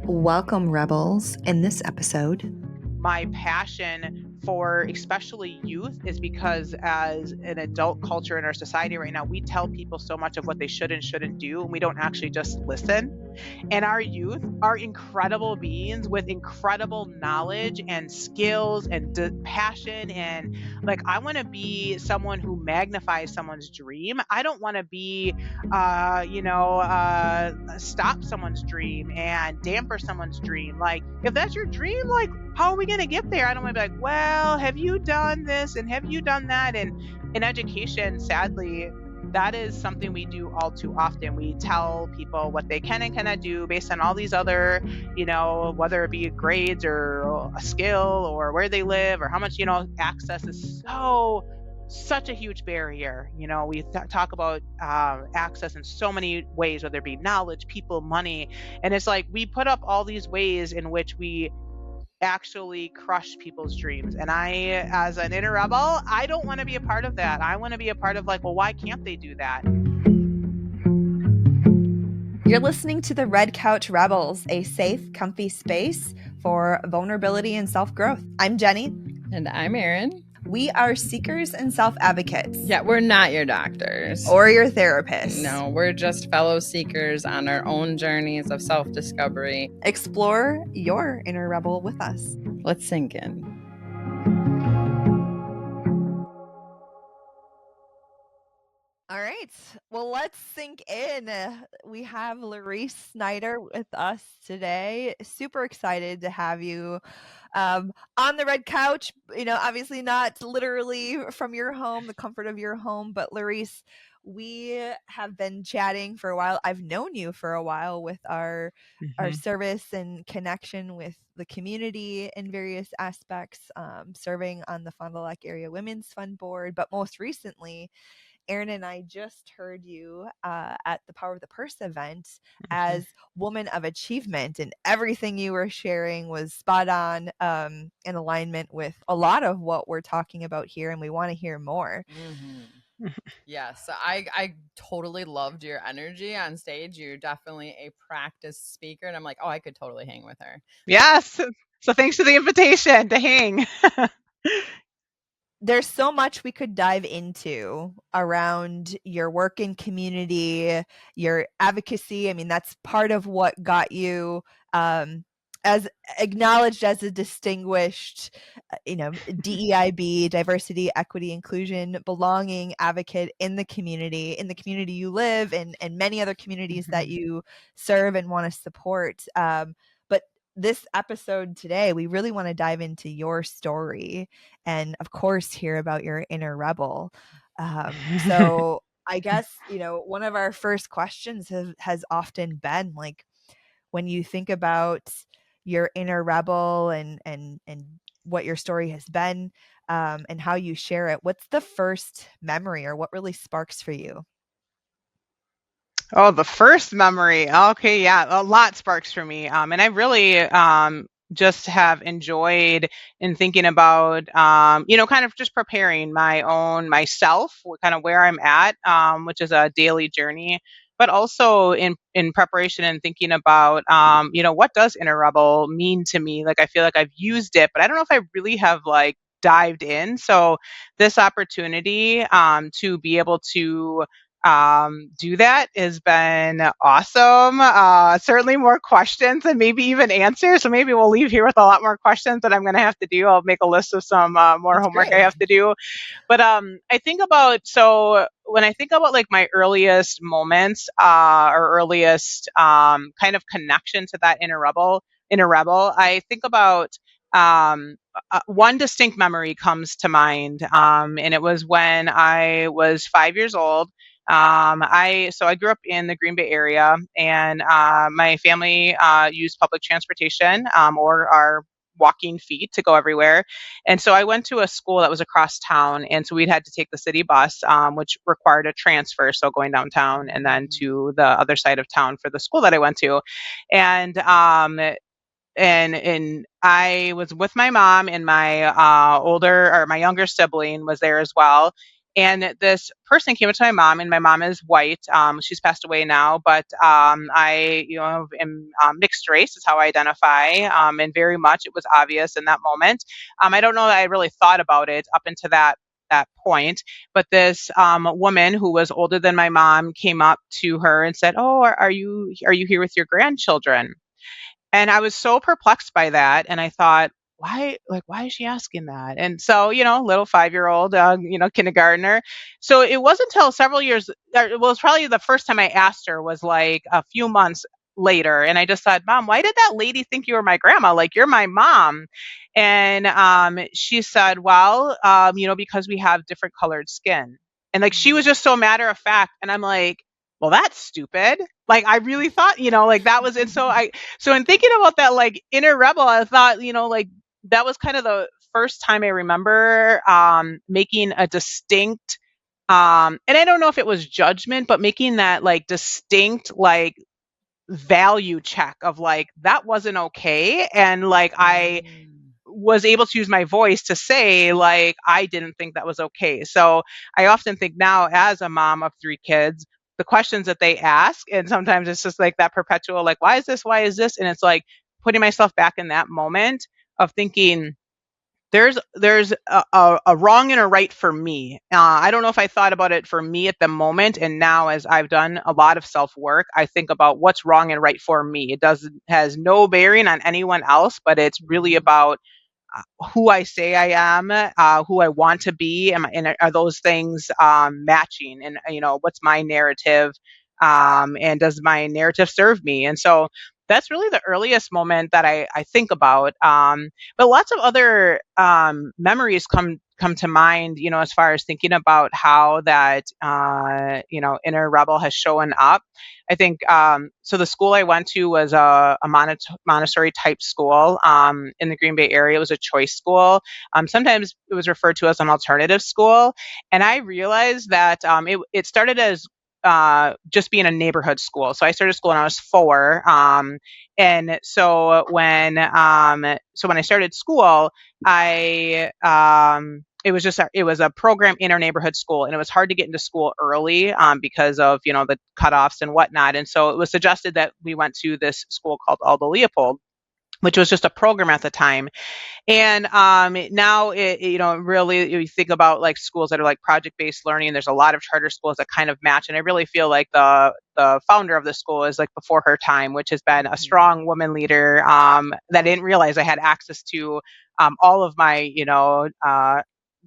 Welcome, Rebels. In this episode, my passion for especially youth is because as an adult culture in our society right now, we tell people so much of what they should and shouldn't do, and we don't actually just listen. And our youth are incredible beings with incredible knowledge and skills and passion. And like, I want to be someone who magnifies someone's dream. I don't want to be, stop someone's dream and damper someone's dream. Like, if that's your dream, like, how are we going to get there? I don't want to be like, well, have you done this and have you done that? And in education, sadly, that is something we do all too often. We tell people what they can and cannot do based on all these other, whether it be grades or a skill or where they live or how much, access is such a huge barrier. We talk about access in so many ways, whether it be knowledge, people, money. And it's like we put up all these ways in which we actually crush people's dreams. And I, as an inner rebel, I don't want to be a part of that. I want to be a part of like, well, why can't they do that? you're listening to the Red Couch Rebels, a safe, comfy space for vulnerability and self-growth. I'm Jenny. And I'm Erin. We are seekers and self-advocates. Yeah, we're not your doctors. Or your therapists. No, we're just fellow seekers on our own journeys of self-discovery. Explore your inner rebel with us. Let's sink in. All right. Well, let's sink in. We have Laurice Snyder with us today. Super excited to have you on the red couch. Obviously not literally from your home, the comfort of your home, but Laurice, we have been chatting for a while. I've known you for a while with our service and connection with the community in various aspects, serving on the Fond du Lac Area Women's Fund Board, but most recently, Erin and I just heard you at the Power of the Purse event as Woman of Achievement, and everything you were sharing was spot on in alignment with a lot of what we're talking about here, and we want to hear more. Mm-hmm. Yes, I totally loved your energy on stage. You're definitely a practice speaker, and I'm like, oh, I could totally hang with her. Yes. So thanks for the invitation to hang. There's so much we could dive into around your work in community, your advocacy. I mean, that's part of what got you as acknowledged as a distinguished, DEIB, diversity, equity, inclusion, belonging advocate in the community you live in, and many other communities that you serve and want to support. But this episode today, we really want to dive into your story and, of course, hear about your inner rebel. So I guess, one of our first questions has often been like, when you think about your inner rebel and what your story has been and how you share it, what's the first memory or what really sparks for you? Oh, the first memory. Okay, yeah, a lot sparks for me. And I really just have enjoyed in thinking about, kind of just preparing myself, kind of where I'm at, which is a daily journey, but also in preparation and thinking about, what does inner rebel mean to me? Like, I feel like I've used it, but I don't know if I really have like dived in. So this opportunity to be able to do that has been awesome. Certainly more questions and maybe even answers. So maybe we'll leave here with a lot more questions that I'm going to have to do. I'll make a list of some more That's homework great. I have to do. But when I think about like my earliest moments or earliest kind of connection to that inner rebel, I think about one distinct memory comes to mind, and it was when I was 5 years old. I grew up in the Green Bay area, and my family used public transportation or our walking feet to go everywhere. And so I went to a school that was across town, and so we'd had to take the city bus, which required a transfer, so going downtown and then to the other side of town for the school that I went to. And I was with my mom, and my my younger sibling was there as well. And this person came up to my mom, and my mom is white. She's passed away now, but I, am mixed race is how I identify, and very much it was obvious in that moment. I don't know that I really thought about it up until that point, but this woman who was older than my mom came up to her and said, "Oh, are you here with your grandchildren?" And I was so perplexed by that. And I thought, why is she asking that? And so, little 5-year-old, kindergartner. So it wasn't until several years, well, it was probably the first time I asked her was like a few months later. And I just thought, Mom, why did that lady think you were my grandma? Like, you're my mom. And she said, well, because we have different colored skin. And like, she was just so matter of fact. And I'm like, well, that's stupid. Like, I really thought, like that was it. So in thinking about that, like inner rebel, I thought, like that was kind of the first time I remember making a distinct, and I don't know if it was judgment, but making that like distinct, like value check of like, that wasn't okay. And like, I was able to use my voice to say like I didn't think that was okay. So I often think now as a mom of 3 kids, the questions that they ask, and sometimes it's just like that perpetual like, why is this, why is this, and it's like putting myself back in that moment of thinking there's a wrong and a right for me. I don't know if I thought about it for me at the moment, and now as I've done a lot of self work, I think about what's wrong and right for me. It doesn't has no bearing on anyone else, but it's really about who I say I am, who I want to be, and are those things matching? And what's my narrative, and does my narrative serve me? And so that's really the earliest moment that I think about. But lots of other memories come to mind, as far as thinking about how that inner rebel has shown up. I think so. The school I went to was a Montessori type school in the Green Bay area. It was a choice school. Sometimes it was referred to as an alternative school. And I realized that it started as just being a neighborhood school. So I started school when I was 4. And so when I started school, it was a program in our neighborhood school, and it was hard to get into school early because of the cutoffs and whatnot. And so it was suggested that we went to this school called Aldo Leopold, which was just a program at the time. And now, really, you think about like schools that are like project-based learning. There's a lot of charter schools that kind of match, and I really feel like the founder of the school is like before her time, which has been a strong woman leader that I didn't realize I had access to all of my,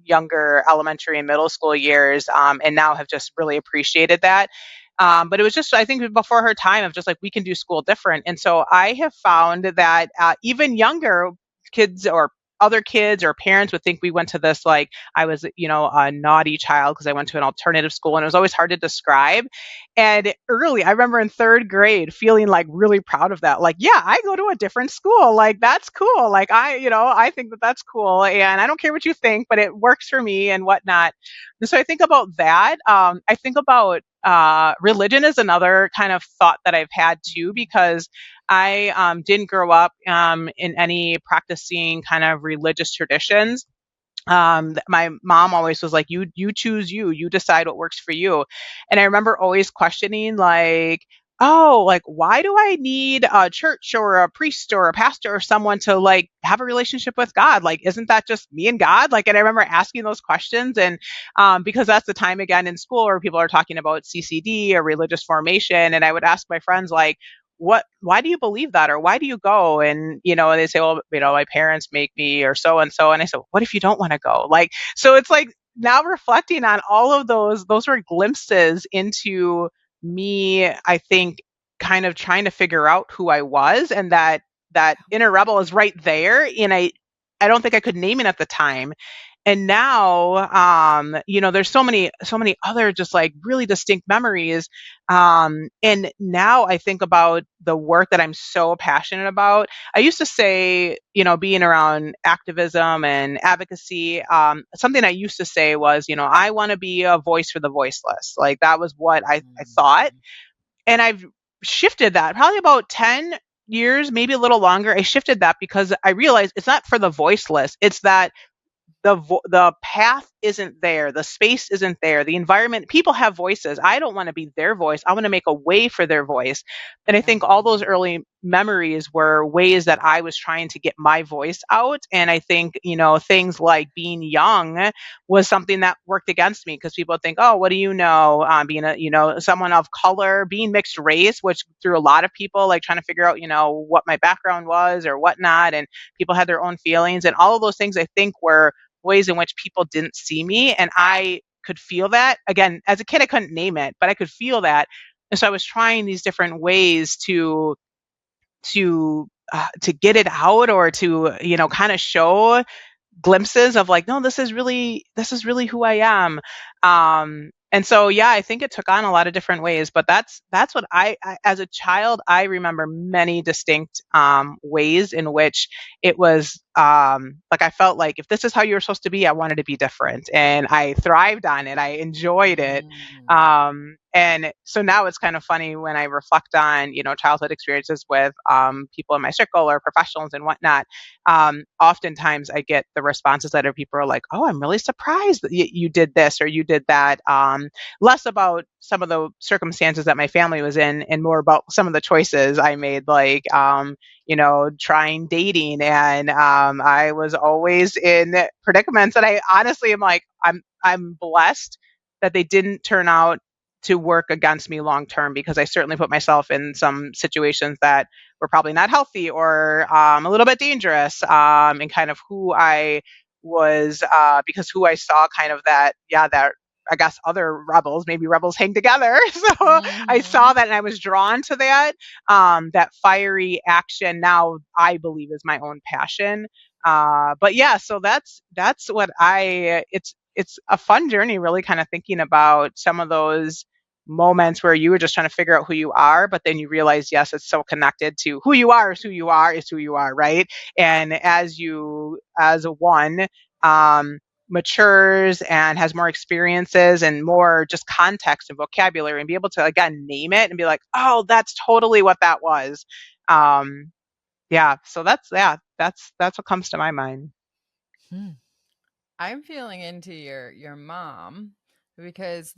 younger elementary and middle school years, and now have just really appreciated that. But it was just, I think, before her time of just like, we can do school different. And so I have found that even younger kids or other kids or parents would think we went to this, like I was, a naughty child because I went to an alternative school, and it was always hard to describe. And early, I remember in 3rd grade feeling like really proud of that. Like, yeah, I go to a different school. Like, that's cool. Like, I think that that's cool. And I don't care what you think, but it works for me and whatnot. And so I think about that. I think about religion is another kind of thought that I've had too, because I didn't grow up in any practicing kind of religious traditions. My mom always was like, you choose, you decide what works for you. And I remember always questioning like, oh, like, why do I need a church or a priest or a pastor or someone to like have a relationship with God? Like, isn't that just me and God? Like, and I remember asking those questions. And because that's the time again in school where people are talking about CCD or religious formation. And I would ask my friends like, why do you believe that, or why do you go? And they say, well, my parents make me, or so and so. And I said, what if you don't want to go? Like, so it's like now reflecting on all of those were glimpses into me, I think, kind of trying to figure out who I was, and that inner rebel is right there. And I don't think I could name it at the time. And now, there's so many other just like really distinct memories. And now I think about the work that I'm so passionate about. I used to say, being around activism and advocacy, something I used to say was, I want to be a voice for the voiceless. Like, that was what I thought. And I've shifted that probably about 10 years, maybe a little longer. I shifted that because I realized it's not for the voiceless. It's that the path isn't there. The space isn't there. The environment, people have voices. I don't want to be their voice. I want to make a way for their voice. And I think all those early memories were ways that I was trying to get my voice out. And I think, things like being young was something that worked against me because people think, oh, what do you know? Being someone of color, being mixed race, which threw a lot of people like trying to figure out, what my background was or whatnot. And people had their own feelings and all of those things I think were ways in which people didn't see me. And I could feel that. Again, as a kid, I couldn't name it, but I could feel that. And so I was trying these different ways to get it out or to, kind of show glimpses of like, no, this is really who I am. And so, yeah, I think it took on a lot of different ways, but that's what I as a child, I remember many distinct ways in which it was like I felt like if this is how you were supposed to be, I wanted to be different, and I thrived on it. I enjoyed it. And so now it's kind of funny when I reflect on, childhood experiences with people in my circle or professionals and whatnot. Oftentimes I get the responses that are people are like, "Oh, I'm really surprised that you did this or you did that." Less about some of the circumstances that my family was in, and more about some of the choices I made, like trying dating, and I was always in predicaments that I honestly am like, I'm blessed that they didn't turn out to work against me long term because I certainly put myself in some situations that were probably not healthy or a little bit dangerous, and kind of who I was, because who I saw kind of that, yeah, that I guess other rebels, maybe rebels hang together. So I saw that and I was drawn to that, that fiery action now I believe is my own passion. But yeah, so that's what it's a fun journey really kind of thinking about some of those moments where you were just trying to figure out who you are, but then you realize, yes, it's so connected to who you are is who you are is who you are, right? And as a one, matures and has more experiences and more just context and vocabulary and be able to, again, name it and be like, oh, that's totally what that was. Um, yeah. So that's what comes to my mind. Hmm. I'm feeling into your mom because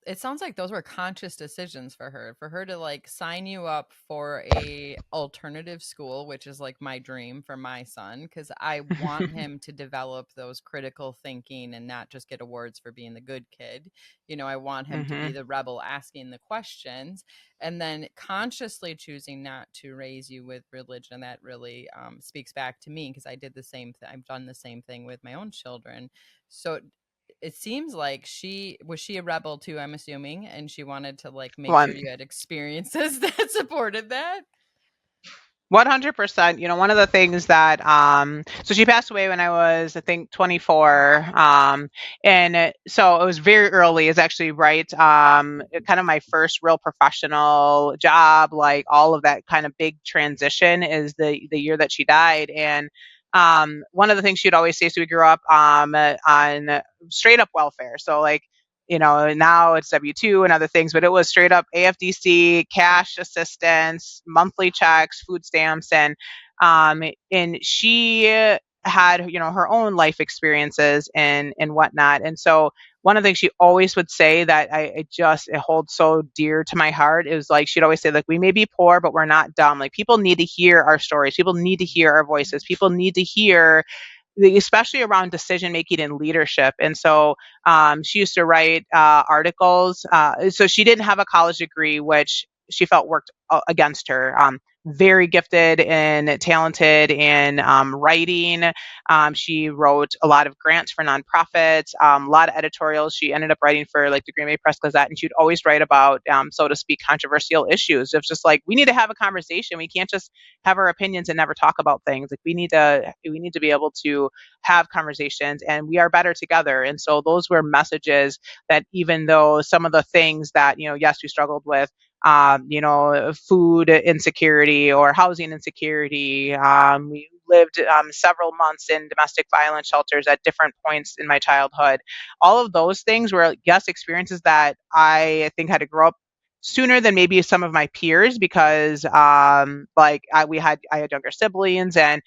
it sounds like those were conscious decisions for her to like sign you up for a alternative school, which is like my dream for my son because I want him to develop those critical thinking and not just get awards for being the good kid. I want him to be Hmm. the rebel asking the questions, and then consciously choosing not to raise you with religion. That really speaks back to me because I did the same thing. I've done the same thing with my own children. So it seems like she a rebel too, I'm assuming, and she wanted to like make sure One. you had experiences that supported that. 100%. One of the things that, so she passed away when I was, I think, 24. So it was very early. It's actually right, kind of my first real professional job, like all of that kind of big transition is the year that she died. And one of the things she'd always say, so we grew up on straight up welfare. So like, now it's W-2 and other things, but it was straight up AFDC, cash assistance, monthly checks, food stamps, and she had, her own life experiences and whatnot. And so one of the things she always would say that it holds so dear to my heart is like, she'd always say, like, we may be poor, but we're not dumb. Like, people need to hear our stories. People need to hear our voices. People need to hear, especially around decision making and leadership. And so she used to write articles. So she didn't have a college degree, which she felt worked against her. Very gifted and talented in writing. She wrote a lot of grants for nonprofits, a lot of editorials. She ended up writing for like the Green Bay Press Gazette, and she'd always write about, so to speak, controversial issues. It's just like, we need to have a conversation. We can't just have our opinions and never talk about things. Like, we need to be able to have conversations, and we are better together. And so those were messages that, even though some of the things that, yes, we struggled with, food insecurity or housing insecurity. We lived several months in domestic violence shelters at different points in my childhood. All of those things were, yes, experiences that I think had to grow up sooner than maybe some of my peers because like I had younger siblings, and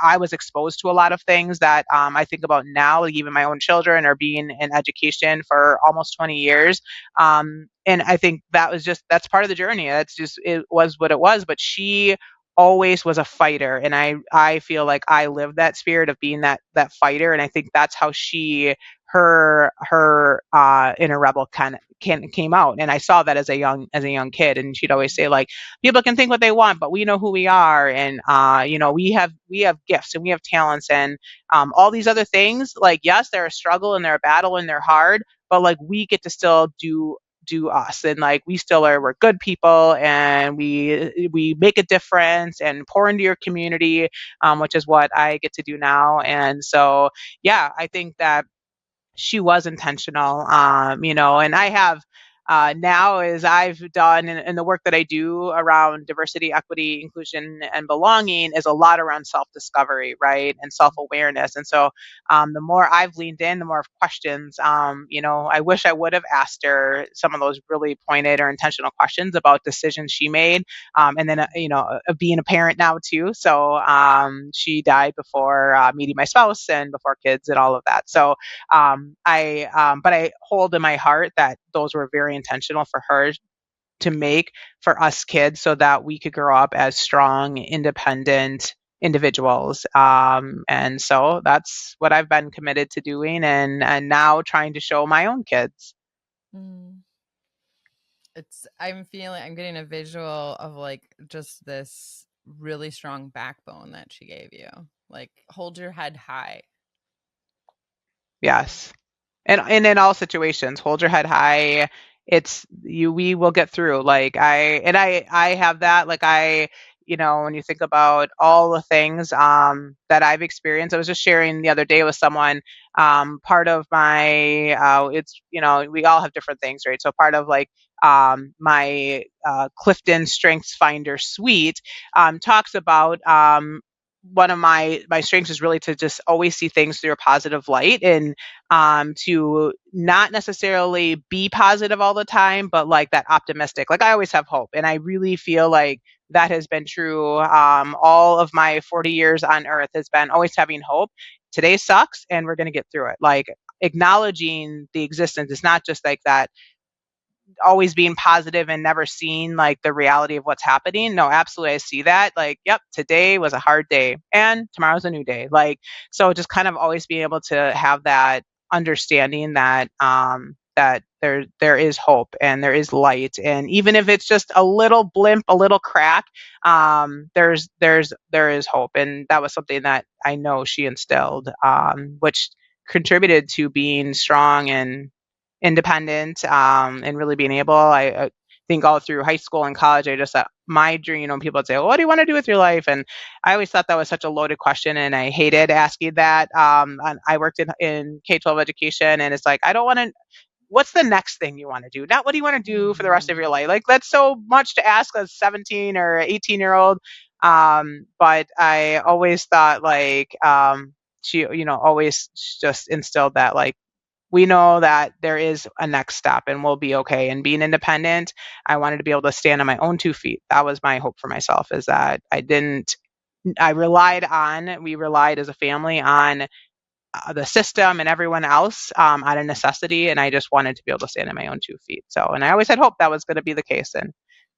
I was exposed to a lot of things that I think about now, like even my own children or being in education for almost 20 years. And I think that's part of the journey. That's just, it was what it was. But she always was a fighter, and I feel like I lived that spirit of being that fighter, and I think that's how her inner rebel came out. And I saw that as a young kid, and she'd always say, like, people can think what they want, but we know who we are. And we have gifts and we have talents, and all these other things, like, yes, they're a struggle and they're a battle and they're hard, but like we get to still do us, and like we're good people, and we make a difference and pour into your community, which is what I get to do now. And so yeah, I think that she was intentional. And I have now, as I've done in the work that I do around diversity, equity, inclusion, and belonging, is a lot around self-discovery, right, and self-awareness. And so the more I've leaned in, the more questions. I wish I would have asked her some of those really pointed or intentional questions about decisions she made, and then being a parent now too. So she died before meeting my spouse and before kids and all of that. So but I hold in my heart that those were very intentional for her to make for us kids, so that we could grow up as strong, independent individuals. And so that's what I've been committed to doing, and now trying to show my own kids. Mm. I'm getting a visual of like just this really strong backbone that she gave you. Like, hold your head high. Yes. And in all situations, hold your head high. We will get through. Like, I have that. Like, when you think about all the things that I've experienced, I was just sharing the other day with someone. Part of my it's we all have different things, right? So part of, like, my Clifton Strengths Finder suite talks about one of my strengths is really to just always see things through a positive light, and to not necessarily be positive all the time, but like that optimistic. Like, I always have hope, and I really feel like that has been true. All of my 40 years on Earth has been always having hope. Today sucks, and we're going to get through it. Like, acknowledging the existence is not just like that, always being positive and never seeing like the reality of what's happening. No, absolutely, I see that. Like, yep, today was a hard day and tomorrow's a new day. Like, so just kind of always being able to have that understanding that that there is hope and there is light, and even if it's just a little blimp, a little crack, there is hope. And that was something that I know she instilled, which contributed to being strong and independent, and really being able. I think all through high school and college, I just thought my dream. People would say, well, "What do you want to do with your life?" And I always thought that was such a loaded question, and I hated asking that. And I worked in K-12 education, and it's like, I don't want to. What's the next thing you want to do? Not what do you want to do for the rest of your life? Like, that's so much to ask a 17 or 18-year-old. But I always thought, like, she, always just instilled that, like, we know that there is a next step and we'll be okay. And being independent, I wanted to be able to stand on my own 2 feet. That was my hope for myself, is that we relied as a family on the system and everyone else, out of necessity. And I just wanted to be able to stand on my own 2 feet. So, and I always had hope that was going to be the case. And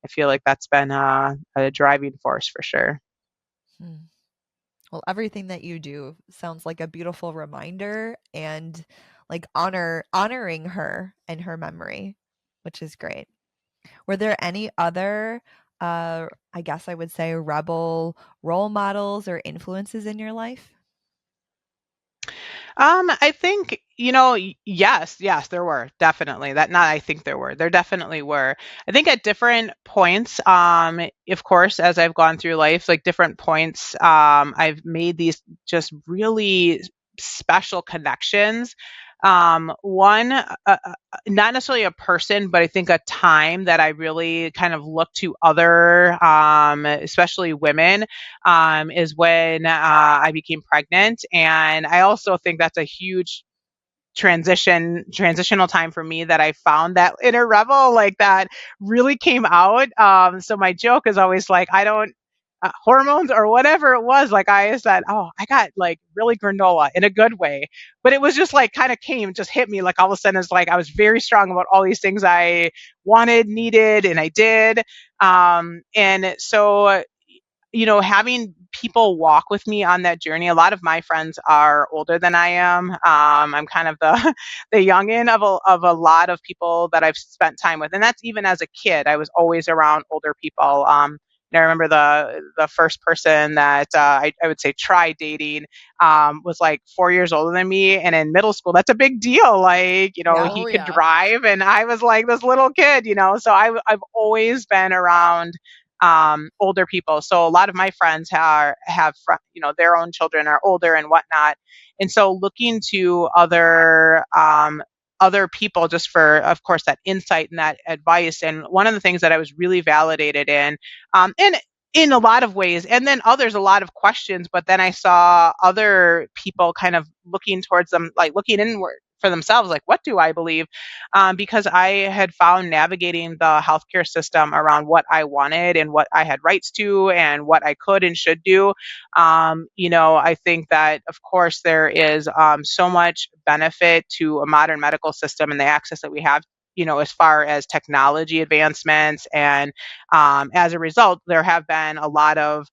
I feel like that's been a driving force for sure. Hmm. Well, everything that you do sounds like a beautiful reminder, and like honoring her and her memory, which is great. Were there any other, I guess I would say, rebel role models or influences in your life? I think, yes, there were definitely that. Not, I think there definitely were. I think at different points, of course, as I've gone through life, like different points, I've made these just really special connections. One, not necessarily a person, but I think a time that I really kind of look to other, especially women, is when I became pregnant. And I also think that's a huge transitional time for me that I found that inner rebel like that really came out. So my joke is always like, I don't hormones or whatever it was. Like I said, oh, I got like really granola in a good way, but it was just like kind of just hit me like all of a sudden. It's like I was very strong about all these things I wanted, needed, and I did. And so having people walk with me on that journey. A lot of my friends are older than I am. I'm kind of the the youngin of a lot of people that I've spent time with, and that's even as a kid. I was always around older people. And I remember the first person that I would say tried dating was like 4 years older than me, and in middle school, that's a big deal. Like Yeah. he Oh could yeah. drive, and I was like this little kid. So I've always been around older people. So a lot of my friends have their own children are older and whatnot, and so looking to other people just for, of course, that insight and that advice. And one of the things that I was really validated in a lot of ways, and then others a lot of questions. But then I saw other people kind of looking towards them, like looking inward for themselves, like what do I believe? Because I had found navigating the healthcare system around what I wanted and what I had rights to and what I could and should do. I think that, of course, there is so much benefit to a modern medical system and the access that we have. As far as technology advancements, and as a result, there have been a lot of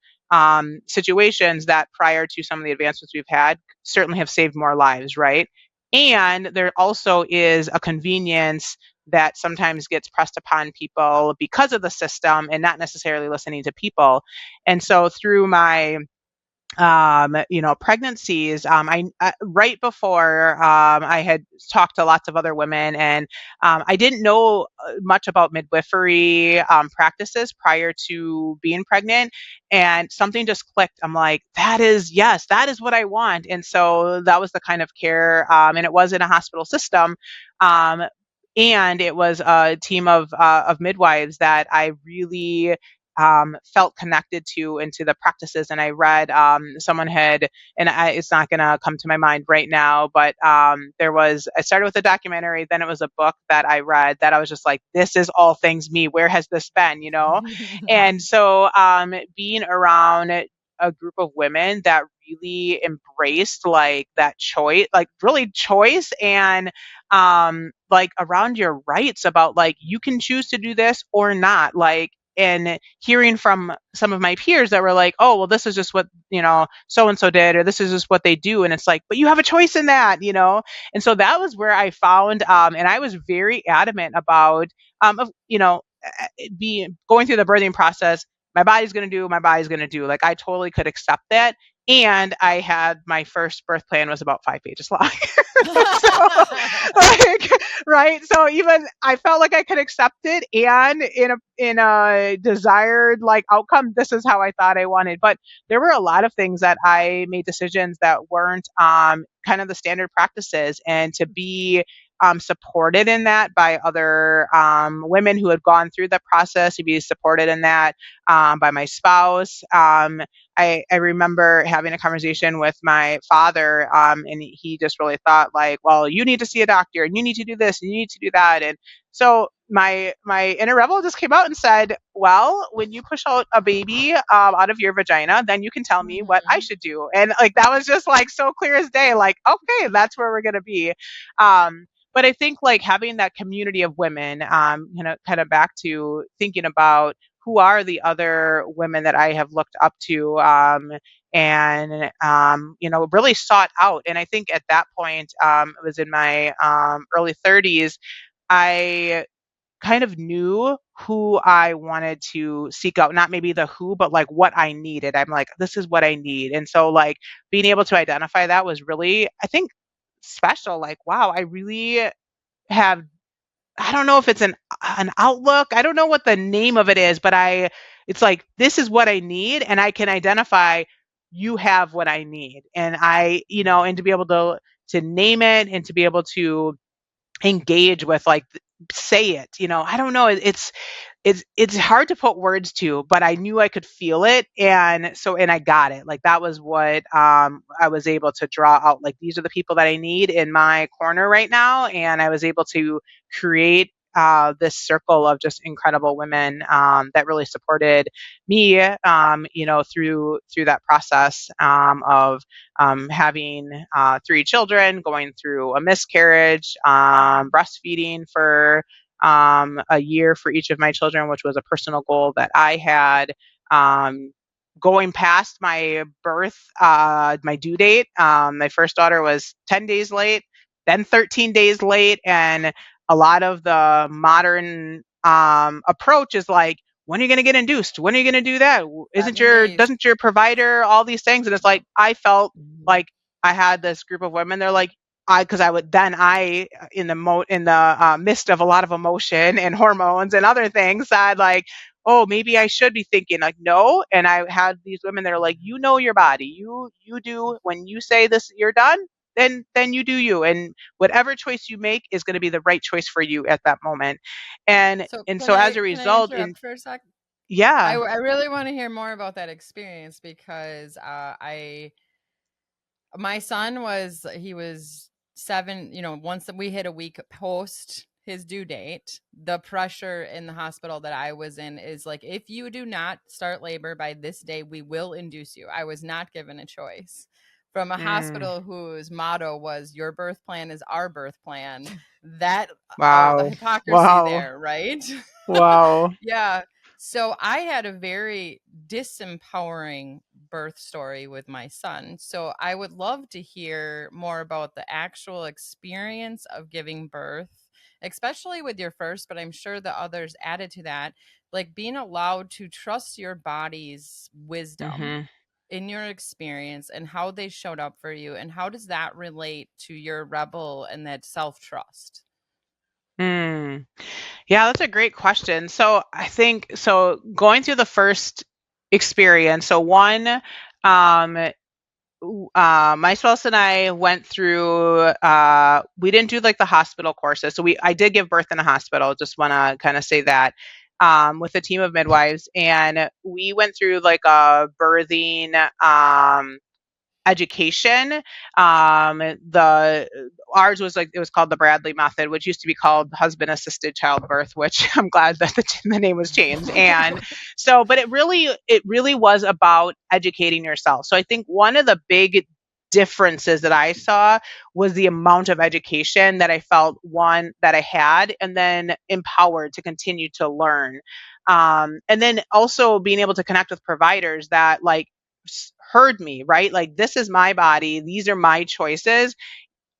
situations that prior to some of the advancements we've had certainly have saved more lives, right? And there also is a convenience that sometimes gets pressed upon people because of the system and not necessarily listening to people. And so through my pregnancies. Right before I had talked to lots of other women, and I didn't know much about midwifery practices prior to being pregnant, and something just clicked. I'm like, that is what I want, and so that was the kind of care, and it was in a hospital system. Um, and it was a team of midwives that I really felt connected to into the practices. And I read someone had, and it's not going to come to my mind right now, but I started with a documentary, then it was a book that I read that I was just like, this is all things me. Where has this been? And so being around a group of women that really embraced like that choice, like really choice, and like around your rights about like you can choose to do this or not, like, and hearing from some of my peers that were like, oh, well, this is just what, so and so did, or this is just what they do. And it's like, but you have a choice in that. And so that was where I found, and I was very adamant about, be going through the birthing process. My body's going to do. Like, I totally could accept that. And I had my first birth plan was about 5 pages long. So, like, right. So even I felt like I could accept it, and in a desired like outcome, this is how I thought I wanted. But there were a lot of things that I made decisions that weren't kind of the standard practices, and to be supported in that by other women who had gone through the process, to be supported in that by my spouse. I remember having a conversation with my father, and he just really thought like, well, you need to see a doctor, and you need to do this, and you need to do that. And so my inner rebel just came out and said, well, when you push out a baby out of your vagina, then you can tell me what I Mhm. should do. And like that was just like so clear as day. Like, okay, that's where we're gonna be. But I think like having that community of women, kind of back to thinking about who are the other women that I have looked up to, and really sought out. And I think at that point, it was in my early 30s, I kind of knew who I wanted to seek out, not maybe the who, but like what I needed. I'm like, this is what I need. And so like being able to identify that was really, I think, special. Like, wow, I really have, I don't know if it's an outlook. I don't know what the name of it is, but it's like this is what I need, and I can identify you have what I need. And and to be able to name it, and to be able to engage with, like, say it. I don't know. it's hard to put words to, but I knew I could feel it. And I got it. Like that was what I was able to draw out. Like these are the people that I need in my corner right now. And I was able to create this circle of just incredible women that really supported me, through that process of having 3 children, going through a miscarriage, breastfeeding for a year for each of my children, which was a personal goal that I had. Um, Going past my birth, my due date. My first daughter was 10 days late, then 13 days late. And a lot of the modern approach is like, when are you going to get induced? When are you going to do that? 7 days. Doesn't your provider all these things? And it's like, I felt Mhm. like I had this group of women. They're like, because I in the midst of a lot of emotion and hormones and other things said like, oh, maybe I should be thinking like no. And I had these women that are like, you know your body, you do when you say this you're done, then you do you, and whatever choice you make is going to be the right choice for you at that moment. And So and can so as a I result, in interrupt for a sec? yeah. I really want to hear more about that experience because I my son was 7, once we hit a week post his due date, the pressure in the hospital that I was in is like, if you do not start labor by this day, we will induce you. I was not given a choice from a Mm, hospital whose motto was your birth plan is our birth plan. That, oh, the wow. hypocrisy Wow. there, right? Wow. Yeah. So I had a very disempowering birth story with my son. So I would love to hear more about the actual experience of giving birth, especially with your first, but I'm sure the others added to that, like being allowed to trust your body's wisdom Mhm. in your experience and how they showed up for you. And how does that relate to your rebel and that self trust? Mm. Yeah, that's a great question. So I think so going through the first experience. So one, my spouse and I went through. We didn't do like the hospital courses. So I did give birth in a hospital. Just want to kind of say that. With a team of midwives, and we went through like a birthing education. The Ours was like, it was called the Bradley method, which used to be called husband assisted childbirth, which I'm glad that the name was changed. And so, but it really was about educating yourself. So I think one of the big differences that I saw was the amount of education that I felt, one, that I had, and then empowered to continue to learn. And then also being able to connect with providers that like heard me, right? Like, this is my body. These are my choices.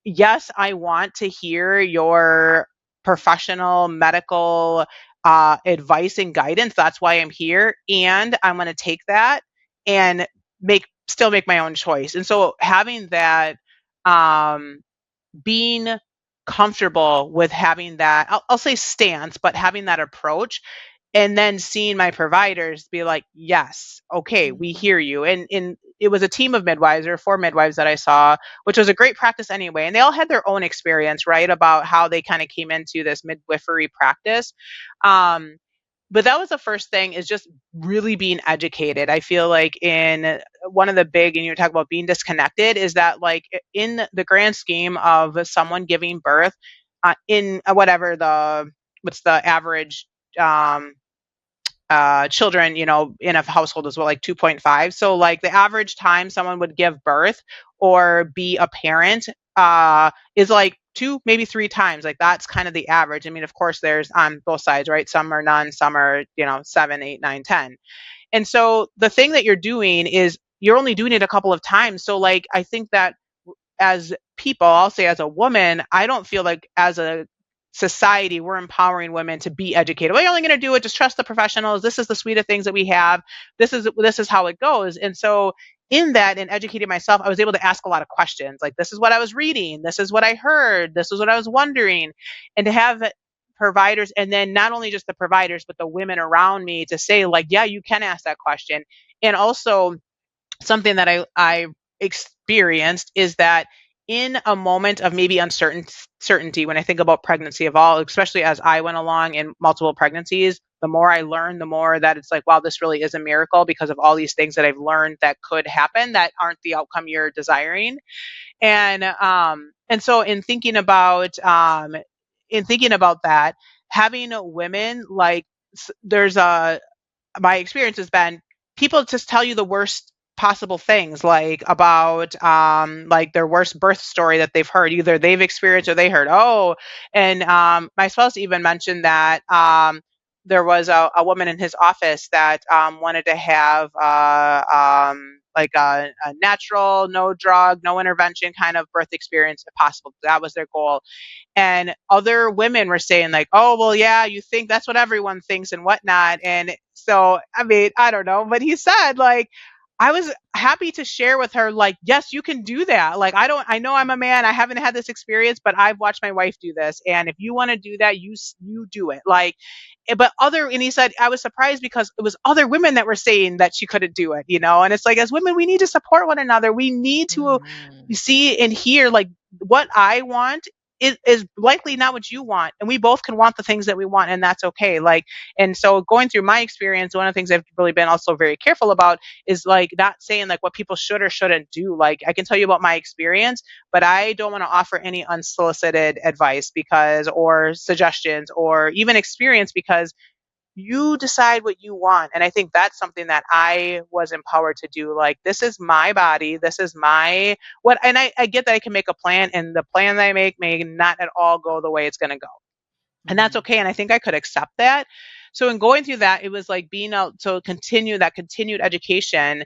Yes, I want to hear your professional medical advice and guidance. That's why I'm here. And I'm going to take that and still make my own choice. And so having that, um, being comfortable with having that, I'll say stance, but having that approach, and then seeing my providers be like, yes, okay, we Mhm. hear you. And it was a team of midwives, or 4 midwives that I saw, which was a great practice anyway. And they all had their own experience, right, about how they kind of came into this midwifery practice. Um, but that was the first thing, is just really being educated. I feel like in one of the big, and you talk about being disconnected, is that like in the grand scheme of someone giving birth, in whatever what's the average, um, children, in a household is what, like 2.5. So like the average time someone would give birth or be a parent is like 2, maybe 3 times. Like that's kind of the average. I mean, of course, there's on both sides, right? Some are none, some are 7, 8, 9, 10. And so the thing that you're doing is you're only doing it a couple of times. So like I think that as people, I'll say as a woman, I don't feel like as a society we're empowering women to be educated. Well, you're only going to do it. Just trust the professionals. This is the suite of things that we have. This is how it goes. And so in that, in educating myself, I was able to ask a lot of questions. Like, this is what I was reading. This is what I heard. This is what I was wondering. And to have providers, and then not only just the providers, but the women around me to say like, yeah, you can ask that question. And also something that I experienced is that in a moment of maybe uncertainty, when I think about pregnancy of all, especially as I went along in multiple pregnancies, the more I learn, the more that it's like, wow, this really is a miracle because of all these things that I've learned that could happen that aren't the outcome you're desiring. And so in thinking about that, having women like there's a my experience has been people just tell you the worst possible things like about like their worst birth story that they've heard, either they've experienced or they heard. And my spouse even mentioned that there was a woman in his office that wanted to have like a natural, no drug, no intervention kind of birth experience if possible. That was their goal. And other women were saying like, oh well, yeah, you think that's what everyone thinks and whatnot. And so I mean, I don't know, but he said like, I was happy to share with her like, yes, you can do that. Like, I know I'm a man, I haven't had this experience, but I've watched my wife do this, and if you want to do that, you do it. Like, but other and he said I was surprised because it was other women that were saying that she couldn't do it, and it's like, as women, we need to support one another. We need to Mm-hmm. see and hear like what I want is likely not what you want, and we both can want the things that we want, and that's okay. Like, and so going through my experience, one of the things I've really been also very careful about is like not saying like what people should or shouldn't do. Like, I can tell you about my experience, but I don't want to offer any unsolicited advice because or suggestions or even experience, because you decide what you want. And I think that's something that I was empowered to do. Like, this is my body. This is my what. And I get that I can make a plan, and the plan that I make may not at all go the way it's going to go. And that's Mm-hmm. okay. And I think I could accept that. So in going through that, it was like being out to continue that continued education.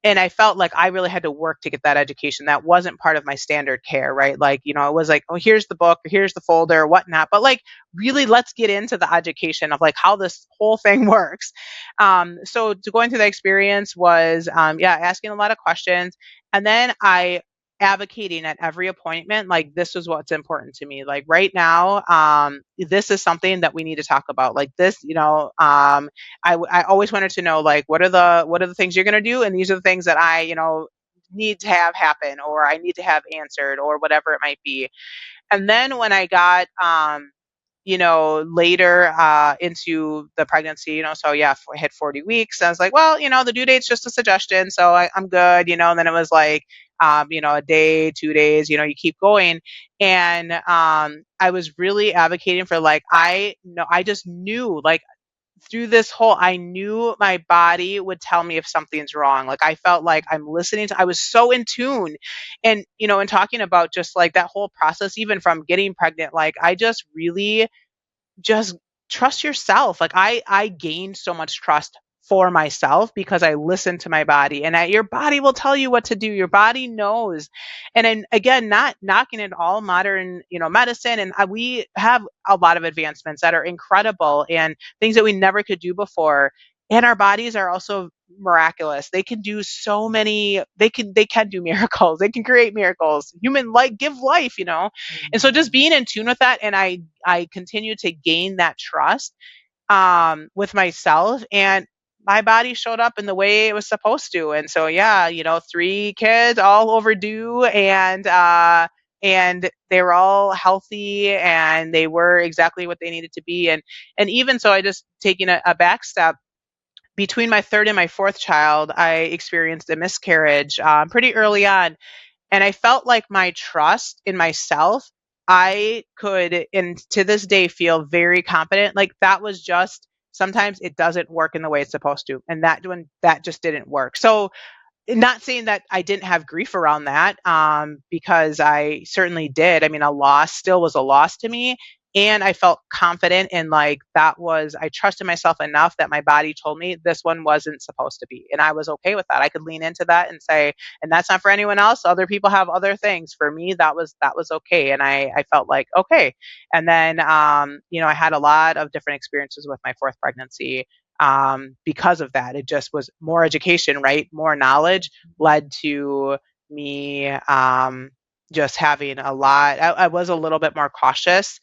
And I felt like I really had to work to get that education. That wasn't part of my standard care, right? Like, it was like, oh, here's the book, or here's the folder, or whatnot. But like, really, let's get into the education of like how this whole thing works. So to going through that experience was, yeah, asking a lot of questions. And then I advocating at every appointment like, this is what's important to me, like right now, this is something that we need to talk about, like this, I always wanted to know like, what are the things you're going to do, and these are the things that I need to have happen, or I need to have answered, or whatever it might be. And then when I got later into the pregnancy, so yeah, I hit 40 weeks. I was like, well, the due date's just a suggestion, so I'm good, and then it was like, a day, 2 days, you keep going. And I was really advocating for like, I just knew like through this whole, I knew my body would tell me if something's wrong. Like, I felt like I was so in tune. And, and talking about just like that whole process, even from getting pregnant, like I just really just trust yourself. Like, I gained so much trust for myself because I listened to my body, and your body will tell you what to do. Your body knows. And then again, not knocking at all modern, medicine. And we have a lot of advancements that are incredible and things that we never could do before. And our bodies are also miraculous. They can do so many, they can do miracles. They can create miracles. Human like give life, and so just Mm-hmm. being in tune with that, and I continue to gain that trust with myself, and my body showed up in the way it was supposed to. And so yeah, 3 kids, all overdue, and they were all healthy, and they were exactly what they needed to be. And even so, I just taking a back step, between my third and my fourth child, I experienced a miscarriage pretty early on, and I felt like my trust in myself, I could, and to this day, feel very confident. Like, that was just, sometimes it doesn't work in the way it's supposed to. And that just didn't work. So, not saying that I didn't have grief around that, because I certainly did. I mean, a loss still was a loss to me. And I felt confident in like, I trusted myself enough that my body told me this one wasn't supposed to be. And I was okay with that. I could lean into that and say, and that's not for anyone else. Other people have other things. For me, that was okay. And I felt like, okay. And then, I had a lot of different experiences with my fourth pregnancy, because of that. It just was more education, right? More knowledge led to me, just having a lot. I was a little bit more cautious,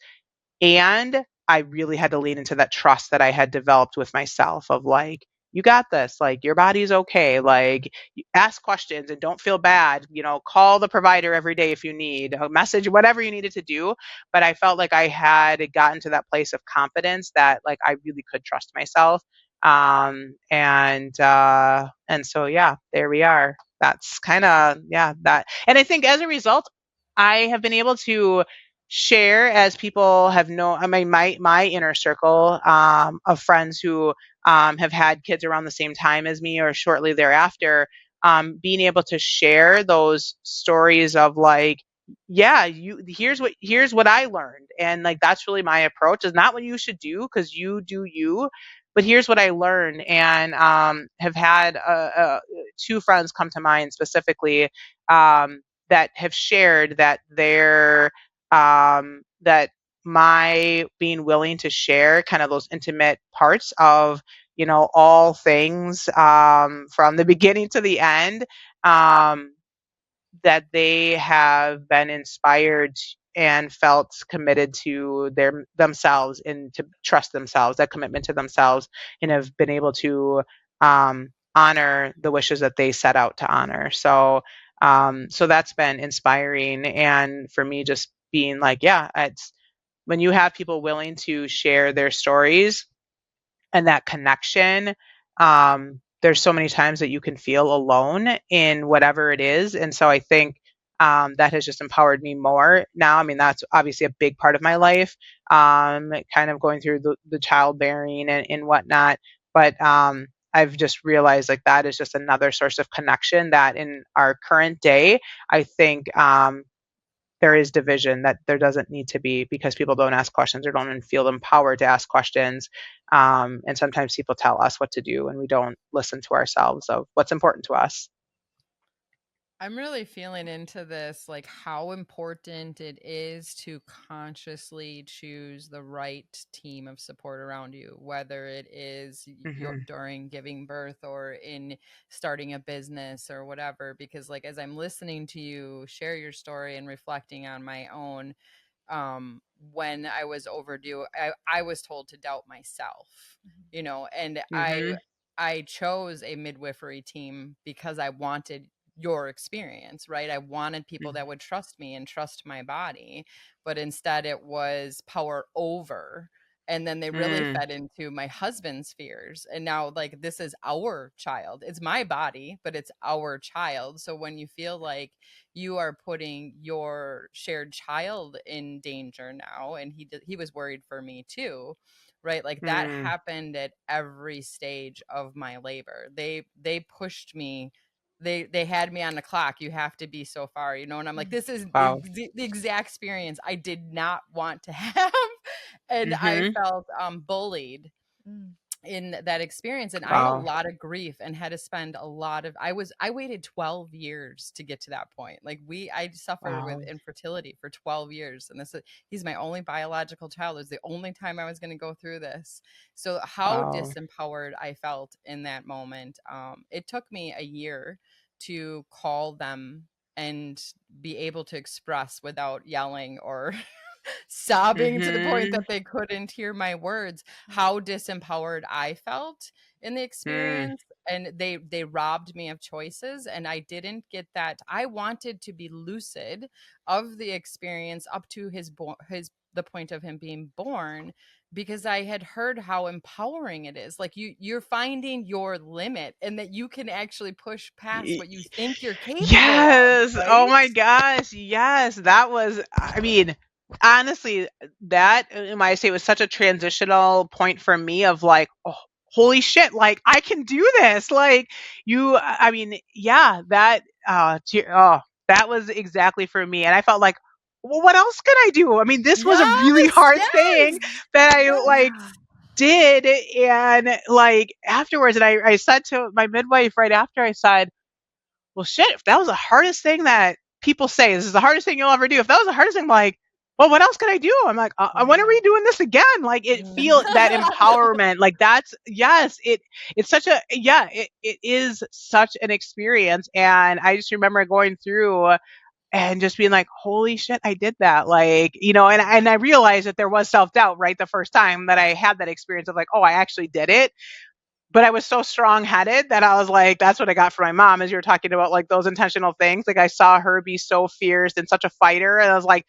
and I really had to lean into that trust that I had developed with myself of like, you got this. Like, your body's okay. Like, ask questions and don't feel bad. Call the provider every day if you need a message, whatever you needed to do. But I felt like I had gotten to that place of confidence that like I really could trust myself. And so, yeah, there we are. That's kind of, yeah, that. And I think as a result, I have been able to share, as people have known, I mean, my inner circle of friends who have had kids around the same time as me or shortly thereafter, being able to share those stories of like, yeah, here's what I learned, and like that's really my approach. Is not what you should do because you do you, but here's what I learned, and have had two friends come to mind specifically, that have shared that that my being willing to share kind of those intimate parts of all things, from the beginning to the end, um, that they have been inspired and felt committed to themselves and to trust themselves, that commitment to themselves, and have been able to honor the wishes that they set out to honor. So that's been inspiring, and for me, just being like, yeah, it's when you have people willing to share their stories and that connection. There's so many times that you can feel alone in whatever it is. And so I think that has just empowered me more now. I mean, that's obviously a big part of my life, kind of going through the childbearing and whatnot. But I've just realized like that is just another source of connection that in our current day, I think there is division that there doesn't need to be because people don't ask questions or don't even feel empowered to ask questions. And sometimes people tell us what to do and we don't listen to ourselves of what's important to us. I'm really feeling into this, like how important it is to consciously choose the right team of support around you, whether it is Hmm. during giving birth or in starting a business or whatever. Because, like, as I'm listening to you share your story and reflecting on my own, when I was overdue, I was told to doubt myself, and Hmm. I chose a midwifery team because I wanted your experience, right? I wanted people that would trust me and trust my body, but instead it was power over. And then they really Mm. fed into my husband's fears. And now, like, this is our child. It's my body, but it's our child. So when you feel like you are putting your shared child in danger now, and he was worried for me too, right? Like that Mm. happened at every stage of my labor. They pushed me. They had me on the clock. You have to be so far, and I'm like, this is Wow. the exact experience I did not want to have. And I Hmm. felt bullied Mm. in that experience, and I had a Wow. lot of grief and had to spend a lot of I waited 12 years to get to that point. Like, I suffered with Wow. infertility for 12 years, and he's my only biological child. It was the only time I was going to go through this. So how Wow. disempowered I felt in that moment. It took me a year to call them and be able to express without yelling or sobbing to the point Hmm. that they couldn't hear my words, how disempowered I felt in the Mm. experience. And they robbed me of choices, and I didn't get that. I wanted to be lucid of the experience up to his the point of him being born, because I had heard how empowering it is. Like, you're finding your limit and that you can actually push past what you think you're capable of, Yes. Oh right? my gosh. Yes. That was, I mean, honestly, that, I say, was such a transitional point for me of like, oh, holy shit, like I can do this. Like, I mean, yeah, that was exactly for me. And I felt like, well, what else can I do? I mean, this was a really Yes, hard thing yes, that I yes. like did. And like afterwards, and I said to my midwife right after, I said, well, shit, if that was the hardest thing that people say, this is the hardest thing you'll ever do. If that was the hardest thing, like, well, what else can I do? I'm like, when are we doing this again? Like, it feel that empowerment. Like, that's, yes, it's such a, yeah, it is such an experience. And I just remember going through and just being like, holy shit, I did that. Like, and I realized that there was self doubt, right? The first time that I had that experience of like, oh, I actually did it. but I was so strong headed that I was like, that's what I got from my mom, as you were talking about like those intentional things. Like I saw her be so fierce and such a fighter. And I was like,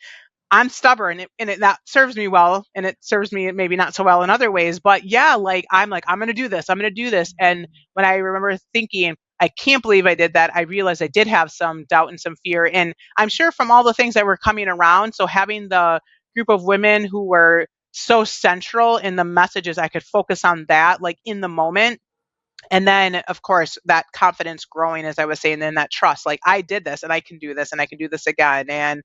I'm stubborn, that serves me well, and it serves me maybe not so well in other ways. But yeah, like, I'm going to do this. I'm going to do this. And when I remember thinking, I can't believe I did that, I realized I did have some doubt and some fear. And I'm sure from all the things that were coming around, so having the group of women who were so central in the messages, I could focus on that, like in the moment. And then, of course, that confidence growing, as I was saying, then that trust, like I did this and I can do this and I can do this again. And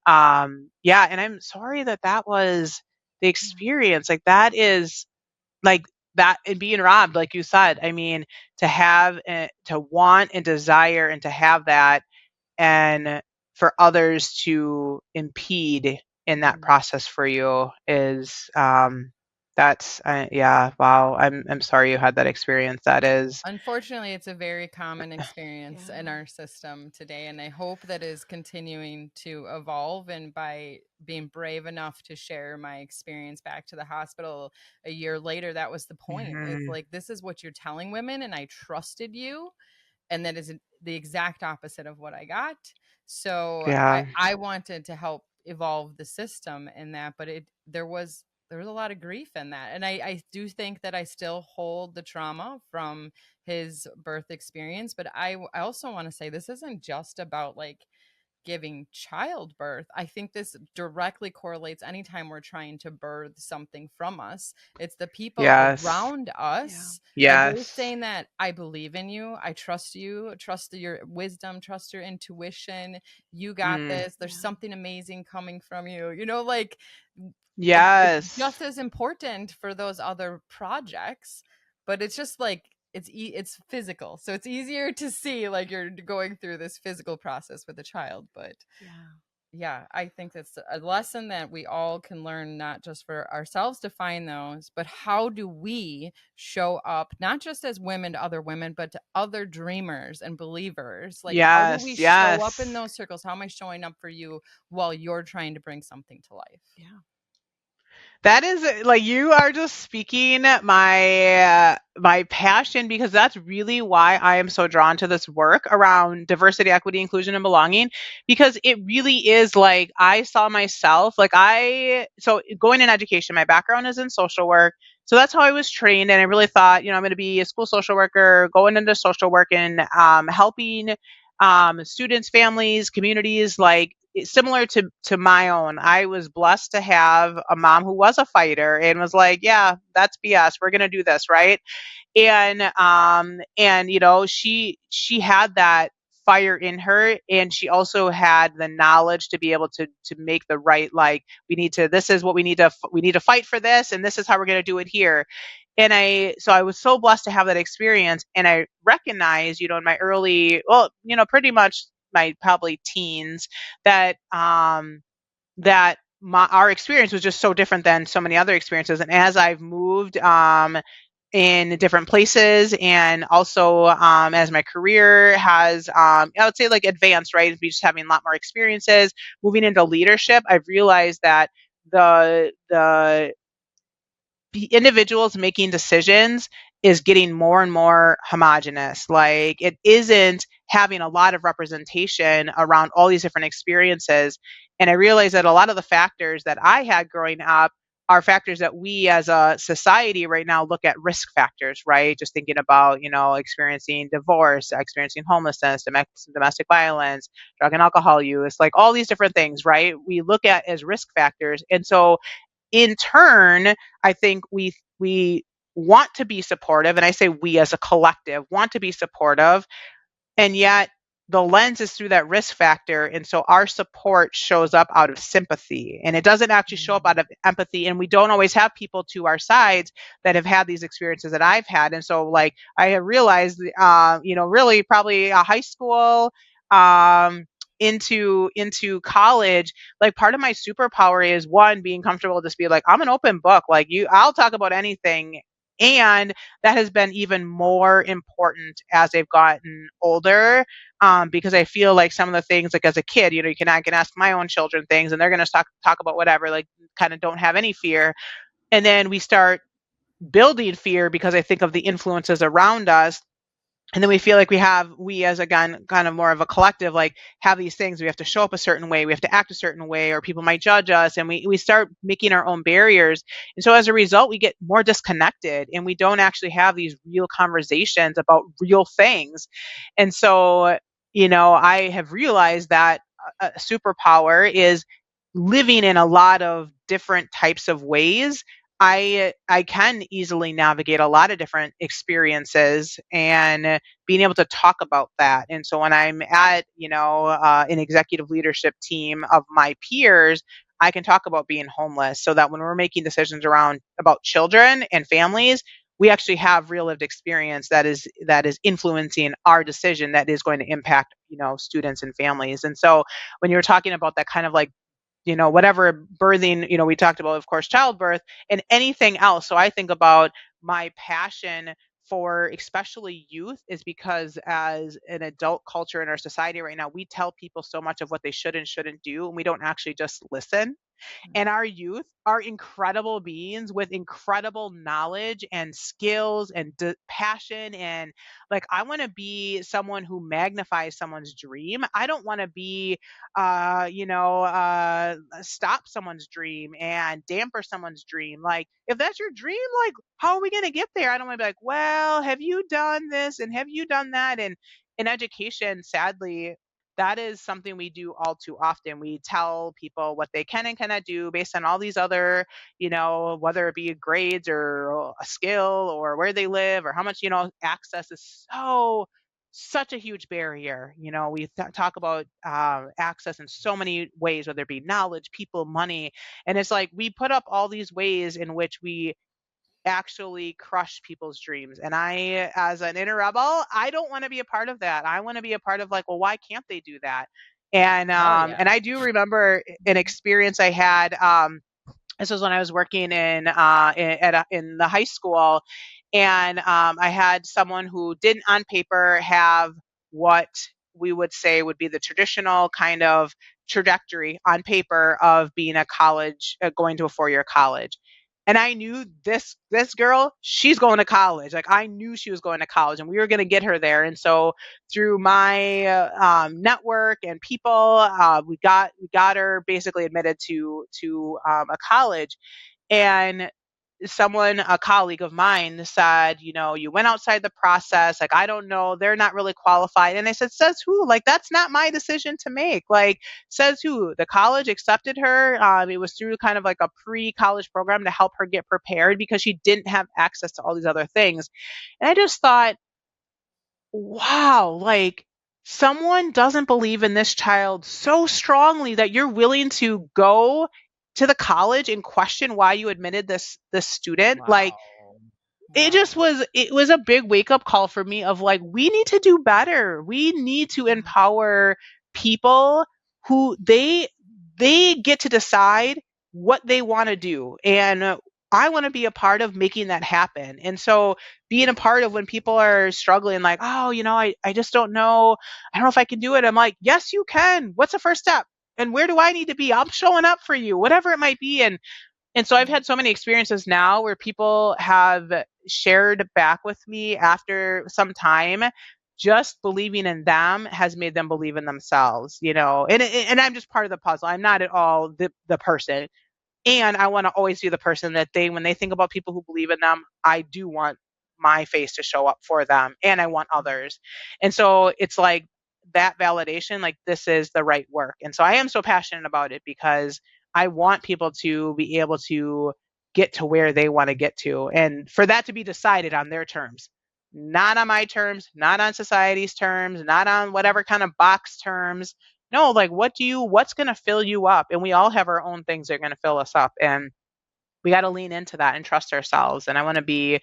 yeah, and I'm sorry that that was the experience. Like that is like that, and being robbed, like you said. I mean, to have, to want and desire and to have that, and for others to impede in that process for you is that's yeah, wow, I'm sorry you had that experience. That is Unfortunately, it's a very common experience in yeah. our system today, and I hope that is continuing to evolve. And by being brave enough to share my experience back to the hospital a year later, that was the point. It's Mhm. like, this is what you're telling women, and I trusted you, and that is the exact opposite of what I got. So Yeah. I wanted to help evolve the system in that, but there was a lot of grief in that. And I do think that I still hold the trauma from his birth experience. But I also want to say, this isn't just about like giving childbirth. I think this directly correlates anytime we're trying to birth something from us. It's the people Yes. around Yeah. us. Like you're Yes. saying that I believe in you, trust your wisdom, trust your intuition. You got Mm. this. There's something amazing coming from you. You know, like it's Yes. just as important for those other projects, but it's just like it's physical, so it's easier to see like you're going through this physical process with a child. But Yeah. yeah, I think that's a lesson that we all can learn, not just for ourselves to find those, but how do we show up not just as women to other women, but to other dreamers and believers? Like, how do we Yes. show up in Yes. those circles? How am I showing up for you while you're trying to bring something to life? Yeah. That is like you are just speaking my passion, because that's really why I am so drawn to this work around diversity, equity, inclusion, and belonging, because it really is like I saw myself like I so going in education, my background is in social work. So that's how I was trained, and I really thought, I'm going to be a school social worker, going into social work and helping students, families, communities, like similar to my own. I was blessed to have a mom who was a fighter and was like, yeah, that's BS. We're going to do this, right? And she had that fire in her, and she also had the knowledge to be able to make the right, like, we need to, this is what we need to fight for this, and this is how we're going to do it here. And I was so blessed to have that experience, and I recognized, in my early, well, pretty much my probably teens, that our experience was just so different than so many other experiences. And as I've moved in different places, and also as my career has, I would say, like, advanced, right, we just having a lot more experiences, moving into leadership, I've realized that the individuals making decisions is getting more and more homogenous. Like, it isn't having a lot of representation around all these different experiences. And I realized that a lot of the factors that I had growing up are factors that we as a society right now look at risk factors, right? Just thinking about, experiencing divorce, experiencing homelessness, domestic violence, drug and alcohol use, like all these different things, right? We look at as risk factors. And so in turn, I think we want to be supportive, and I say we as a collective want to be supportive, and yet the lens is through that risk factor, and so our support shows up out of sympathy, and it doesn't actually show up out of empathy, and we don't always have people to our sides that have had these experiences that I've had. And so, like, I have realized, really probably a high school, um, into college, like, part of my superpower is, one, being comfortable to just be like, I'm an open book, like, I'll talk about anything. And that has been even more important as they've gotten older, because I feel like some of the things, like as a kid, I can ask my own children things, and they're going to talk about whatever, like, kind of don't have any fear. And then we start building fear because I think of the influences around us. And then we feel like we as, again, kind of more of a collective, like, have these things. We have to show up a certain way. We have to act a certain way, or people might judge us. And we start making our own barriers. And so as a result, we get more disconnected, and we don't actually have these real conversations about real things. And so, I have realized that a superpower is living in a lot of different types of ways. I can easily navigate a lot of different experiences, and being able to talk about that. And so when I'm at, an executive leadership team of my peers, I can talk about being homeless, so that when we're making decisions around about children and families, we actually have real lived experience that is influencing our decision, that is going to impact, students and families. And so when you're talking about that kind of like, whatever birthing, we talked about, of course, childbirth and anything else. So I think about my passion for especially youth is because, as an adult culture in our society right now, we tell people so much of what they should and shouldn't do, and we don't actually just listen. And our youth are incredible beings with incredible knowledge and skills and passion. And, like, I want to be someone who magnifies someone's dream. I don't want to be, stop someone's dream and damper someone's dream. Like, if that's your dream, like, how are we going to get there? I don't want to be like, well, have you done this and have you done that? And in education, sadly, that is something we do all too often. We tell people what they can and cannot do based on all these other, whether it be grades or a skill or where they live or how much, access is such a huge barrier. We talk about access in so many ways, whether it be knowledge, people, money. And it's like we put up all these ways in which we actually crush people's dreams. And I, as an inner rebel, I don't want to be a part of that. I want to be a part of, like, well, why can't they do that? And Hell yeah. and I do remember an experience I had. This was when I was working in the high school, and I had someone who didn't, on paper, have what we would say would be the traditional kind of trajectory on paper of being a college, going to a 4-year college. And I knew this girl, she's going to college. Like, I knew she was going to college, and we were going to get her there. And so through my network and people, we got her basically admitted to a college. And a colleague of mine said, you went outside the process. Like, I don't know, they're not really qualified. And I said, says who? Like, that's not my decision to make. Like, says who? The college accepted her. It was through kind of like a pre-college program to help her get prepared because she didn't have access to all these other things. And I just thought, wow, like, someone doesn't believe in this child so strongly that you're willing to go to the college and question why you admitted this student. Like, Wow. it was a big wake up call for me of, like, we need to do better. We need to empower people who they get to decide what they want to do. And I want to be a part of making that happen. And so being a part of when people are struggling, like, oh, I just don't know. I don't know if I can do it. I'm like, yes, you can. What's the first step? And where do I need to be? I'm showing up for you, whatever it might be. And so I've had so many experiences now where people have shared back with me after some time. Just believing in them has made them believe in themselves, and I'm just part of the puzzle. I'm not at all the person. And I want to always be the person that when they think about people who believe in them, I do want my face to show up for them, and I want others. And so it's like that validation, like, this is the right work. And so I am so passionate about it because I want people to be able to get to where they want to get to, and for that to be decided on their terms, not on my terms, not on society's terms, not on whatever kind of box terms. No, like, what's going to fill you up? And we all have our own things that are going to fill us up. And we got to lean into that and trust ourselves. And I want to be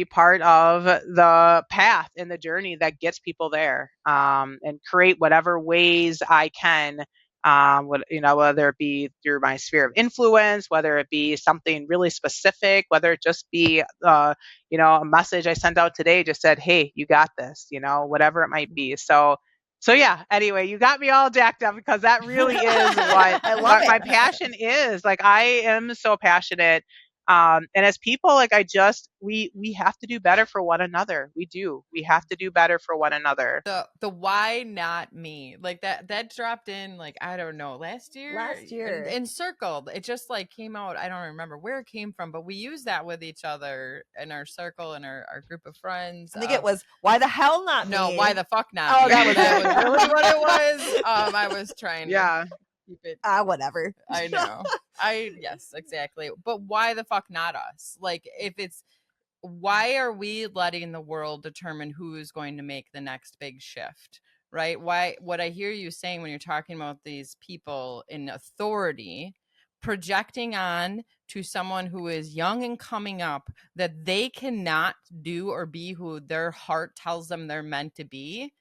part of the path and the journey that gets people there, and create whatever ways I can. Whether it be through my sphere of influence, whether it be something really specific, whether it just be, a message I sent out today, just said, "Hey, you got this," whatever it might be. So yeah. Anyway, you got me all jacked up because that really is what I love my it. passion is. Like, I am so passionate And as people, like we have to do better for one another. We have to do better for one another. The why not me, like that dropped in, like, I don't know, last year, and circled, it just like came out. I don't remember where it came from, but we use that with each other in our circle and our group of friends. I think it was, why the hell not No, me? why the fuck not me? That was really what it was. I was trying Yeah. to keep it whatever. I know. Yes, exactly. But why the fuck not us? Like, if it's, why are we letting the world determine who is going to make the next big shift? Right? Why, what I hear you saying when you're talking about these people in authority projecting on to someone who is young and coming up that they cannot do or be who their heart tells them they're meant to be.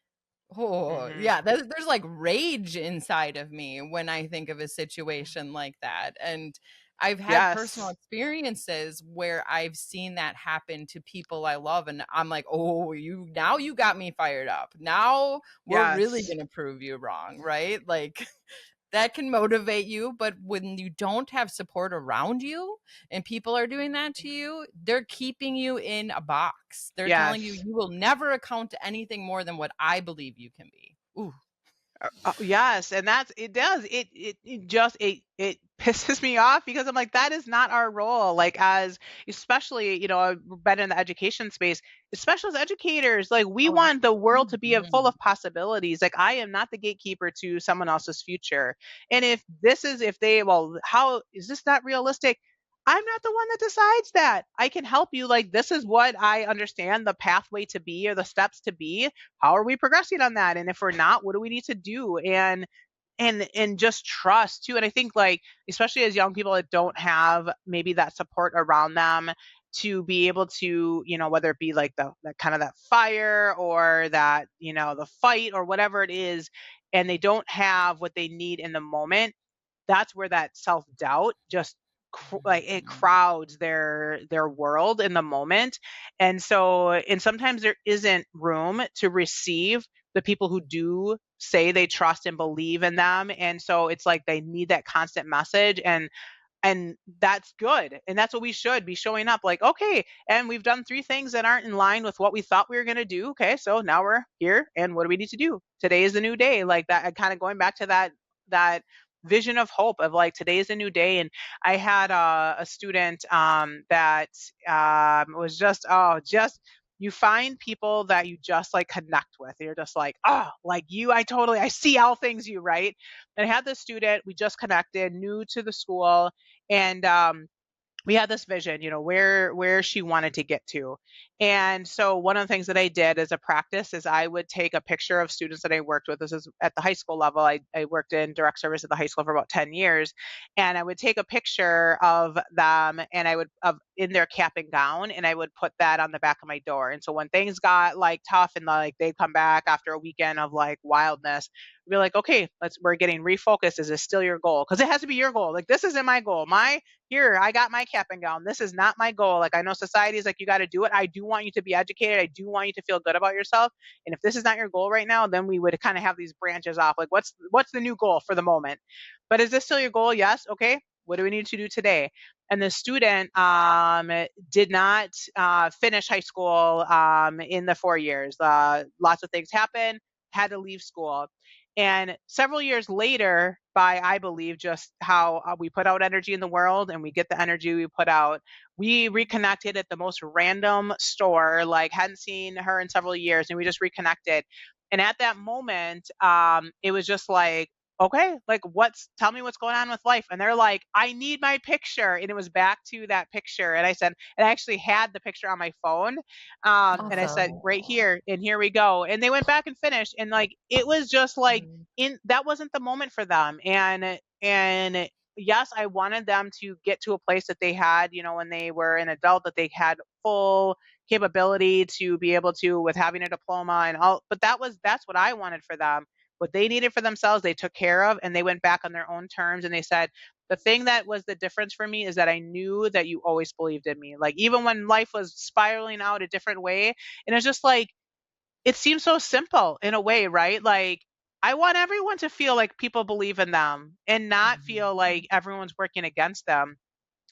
Oh, yeah, there's like rage inside of me when I think of a situation like that. And I've had personal experiences where I've seen that happen to people I love, and I'm like, oh, you got me fired up. Now we're really going to prove you wrong, right? Like, that can motivate you, but when you don't have support around you and people are doing that to you, they're keeping you in a box. They're telling you will never account to anything more than what I believe you can be. Ooh. Yes, and it does it pisses me off, because I'm like, that is not our role. Like, as especially, I've been in the education space, especially as educators, like we want the world to be full of possibilities. Like, I am not the gatekeeper to someone else's future. And if how is this not realistic? I'm not the one that decides that. I can help you. Like, this is what I understand the pathway to be, or the steps to be. How are we progressing on that? And if we're not, what do we need to do? And just trust too. And I think, like, especially as young people that don't have maybe that support around them to be able to, whether it be like that kind of that fire, or that, the fight, or whatever it is, and they don't have what they need in the moment, that's where that self-doubt just like it crowds their world in the moment. And sometimes there isn't room to receive the people who do say they trust and believe in them. And so it's like they need that constant message. And that's good, and that's what we should be showing up like, okay, and we've done 3 things that aren't in line with what we thought we were going to do. Okay, so now we're here, and what do we need to do? Today is the new day. Like that, kind of going back to that vision of hope of like, today is a new day. And I had a student that was just you find people that you just like connect with. You're just like, oh, like you, I see all things you, right? And I had this student, we just connected, new to the school, and we had this vision, where she wanted to get to. And so one of the things that I did as a practice is I would take a picture of students that I worked with. This is at the high school level. I worked in direct service at the high school for about 10 years. And I would take a picture of them, and I would in their cap and gown, and I would put that on the back of my door. And so when things got like tough, and like they'd come back after a weekend of like wildness, be like, okay, we're getting refocused. Is this still your goal? Because it has to be your goal. Like, this isn't my goal. Here, I got my cap and gown. This is not my goal. Like, I know society is like, you got to do it. I do want you to be educated. I do want you to feel good about yourself. And if this is not your goal right now, then we would kind of have these branches off. Like, what's the new goal for the moment? But is this still your goal? Yes. Okay. What do we need to do today? And the student did not finish high school in the 4 years. Lots of things happened, had to leave school. And several years later, by, I believe, just how we put out energy in the world and we get the energy we put out, we reconnected at the most random store, like hadn't seen her in several years, and we just reconnected. And at that moment, it was just like, okay, like, tell me what's going on with life. And they're like, I need my picture. And it was back to that picture. And I said, and I actually had the picture on my phone. And I said, right here, and here we go. And they went back and finished. And like, it was just like, that wasn't the moment for them. And yes, I wanted them to get to a place that they had, when they were an adult, that they had full capability to be able to, with having a diploma and all, but that's what I wanted for them. What they needed for themselves, they took care of, and they went back on their own terms. And they said, the thing that was the difference for me is that I knew that you always believed in me. Like, even when life was spiraling out a different way, and it's just like, it seems so simple in a way, right? Like, I want everyone to feel like people believe in them, and not feel like everyone's working against them.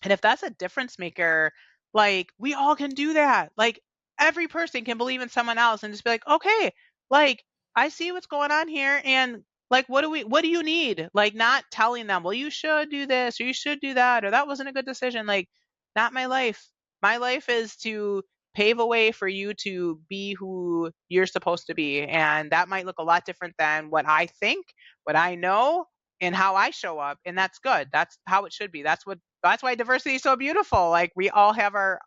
And if that's a difference maker, like we all can do that. Like every person can believe in someone else and just be like, okay, like I see what's going on here. And like, what do you need? Like not telling them, well, you should do this or you should do that, or that wasn't a good decision. Like, not my life. My life is to pave a way for you to be who you're supposed to be. And that might look a lot different than what I think, what I know, and how I show up. And that's good. That's how it should be. That's why diversity is so beautiful. Like we all have our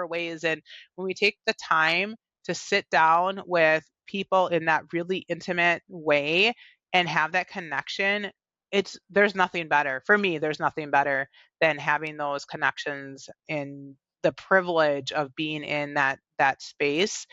ways. And when we take the time to sit down with people in that really intimate way and have that connection, there's nothing better. For me, there's nothing better than having those connections and the privilege of being in that space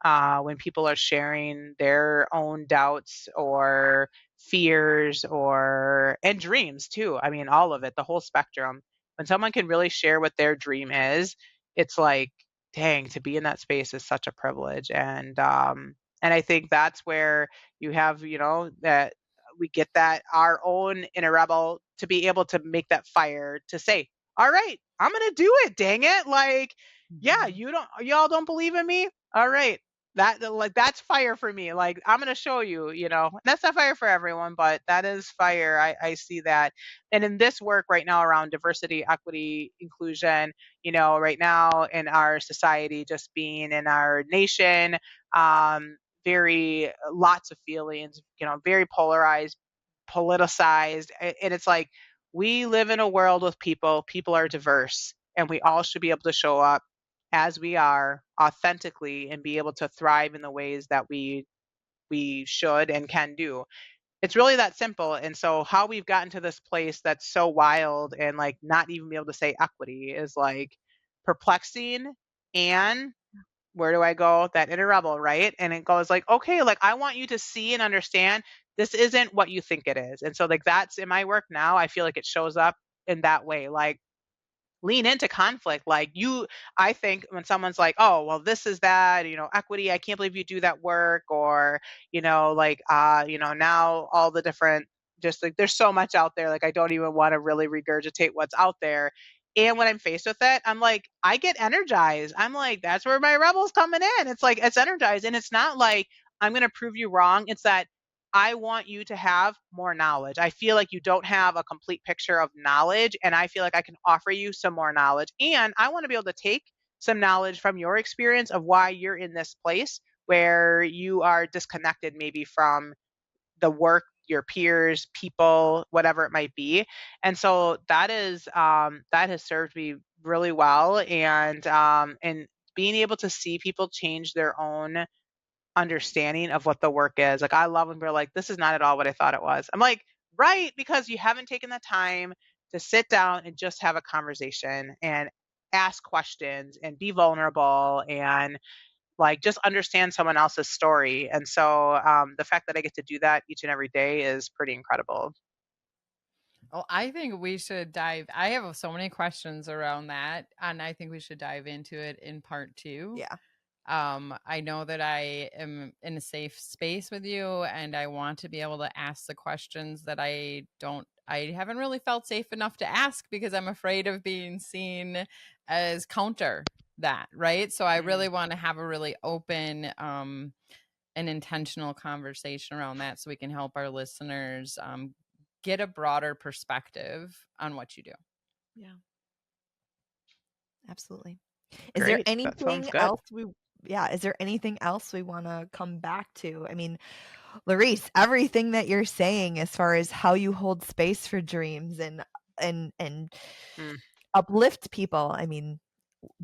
when people are sharing their own doubts or fears and dreams too. I mean, all of it, the whole spectrum. When someone can really share what their dream is, it's like, dang, to be in that space is such a privilege. And I think that's where you have, that we get that our own inner rebel to be able to make that fire to say, all right, I'm gonna do it, dang it. Like, yeah, y'all don't believe in me? All right. That's fire for me. Like I'm gonna show you, that's not fire for everyone, but that is fire. I see that. And in this work right now around diversity, equity, inclusion, right now in our society, just being in our nation, very lots of feelings, very polarized, politicized. And it's like we live in a world with people are diverse, and we all should be able to show up as we are authentically and be able to thrive in the ways that we should and can do. It's really that simple. And so how we've gotten to this place that's so wild and like not even be able to say equity is like perplexing. And where do I go? That inner rebel, right? And it goes like, okay, like I want you to see and understand this isn't what you think it is. And so like that's in my work now. I feel like it shows up in that way. Like lean into conflict. I think when someone's like, oh, well, this is that, equity, I can't believe you do that work, or, now all the different, just like there's so much out there, like I don't even want to really regurgitate what's out there. And when I'm faced with it, I'm like, I get energized. I'm like, that's where my rebel's coming in. It's like, it's energized. And it's not like I'm going to prove you wrong. It's that I want you to have more knowledge. I feel like you don't have a complete picture of knowledge, and I feel like I can offer you some more knowledge. And I want to be able to take some knowledge from your experience of why you're in this place where you are disconnected maybe from the work, your peers, people, whatever it might be. And so that has served me really well. And being able to see people change their own understanding of what the work is. Like I love when we're like, this is not at all what I thought it was. I'm like, right, because you haven't taken the time to sit down and just have a conversation and ask questions and be vulnerable and like just understand someone else's story. And so the fact that I get to do that each and every day is pretty incredible. Oh, I think we should dive. I have so many questions around that, and I think we should dive into it in part 2. Yeah. I know that I am in a safe space with you, and I want to be able to ask the questions that I haven't really felt safe enough to ask because I'm afraid of being seen as counter that, right? So I really want to have a really open, and intentional conversation around that so we can help our listeners get a broader perspective on what you do. Yeah. Absolutely. Is there Great. That sounds anything good. else is there anything else we want to come back to? I mean, Laurice, everything that you're saying as far as how you hold space for dreams and Mm. uplift people, I mean,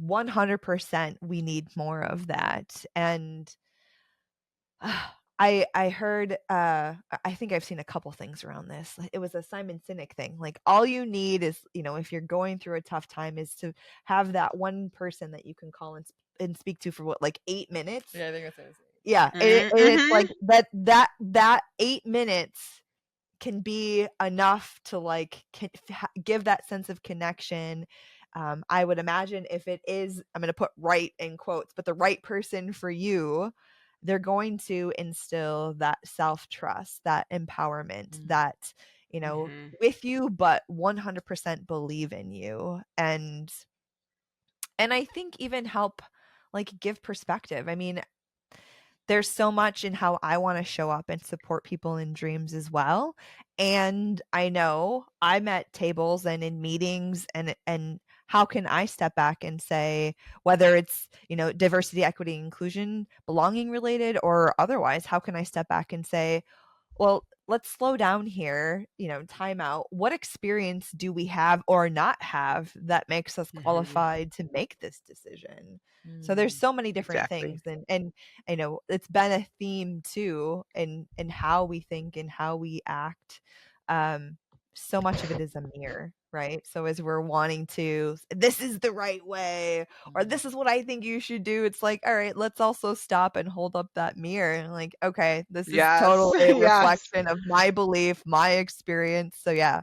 100% we need more of that. And I heard I think I've seen a couple things around this. It was a Simon Sinek thing. Like all you need is, if you're going through a tough time, is to have that one person that you can call and speak to for what, like 8 minutes? Yeah, I think that's it. Yeah. It's like that 8 minutes can be enough to like give that sense of connection. I would imagine if it is, I'm going to put right in quotes, but the right person for you, they're going to instill that self-trust, that empowerment, that, with you, but 100% believe in you. And I think even help give perspective. I mean, there's so much in how I want to show up and support people in dreams as well. And I know I'm at tables and in meetings, and how can I step back and say, whether it's, diversity, equity, inclusion, belonging related or otherwise, how can I step back and say, well, let's slow down here, time out. What experience do we have or not have that makes us qualified to make this decision? So there's so many different Exactly. things. And I know it's been a theme too in how we think and how we act. So much of it is a mirror, right? So as we're wanting to, this is the right way, or this is what I think you should do, it's like, all right, let's also stop and hold up that mirror and like, okay, this is Yes. totally a Yes. reflection of my belief, my experience. So yeah,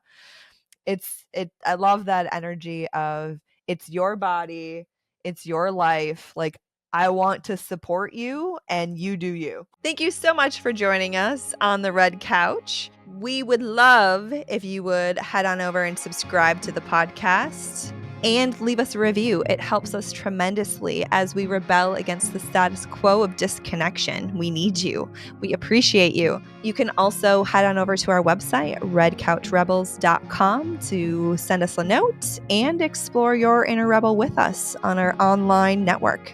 I love that energy of, it's your body, it's your life. Like, I want to support you and you do you. Thank you so much for joining us on the Red Couch. We would love if you would head on over and subscribe to the podcast and leave us a review. It helps us tremendously as we rebel against the status quo of disconnection. We need you. We appreciate you. You can also head on over to our website, redcouchrebels.com, to send us a note and explore your inner rebel with us on our online network.